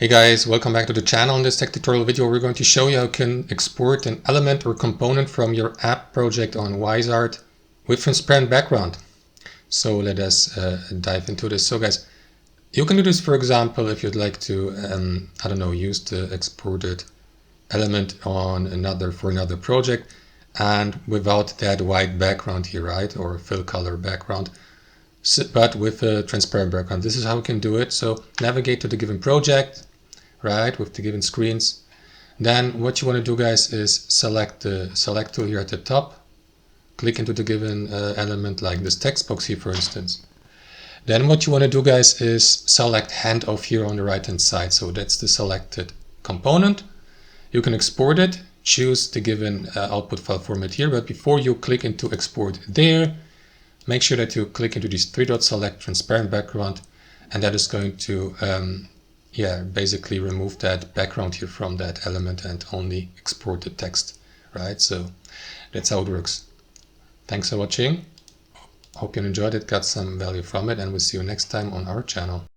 Hey guys, welcome back to the channel. In this tech tutorial video, we're going to show you how you can export an element or component from your app project on Uizard with transparent background. So let us dive into this. So guys, you can do this, for example, if you'd like to, I don't know, use the exported element on for another project and without that white background here, right? Or fill color background. But with a transparent background. This is how we can do it. So navigate to the given project, right, with the given screens. Then what you want to do, guys, is select the select tool here at the top. Click into the given element, like this text box here, for instance. Then what you want to do, guys, is select handoff here on the right hand side. So that's the selected component. You can export it, choose the given output file format here, but before you click into export there, make sure that you click into these three dots, select transparent background, and that is going to basically remove that background here from that element and only export the text, right? So that's how it works. Thanks for watching. Hope you enjoyed it, got some value from it, and we'll see you next time on our channel.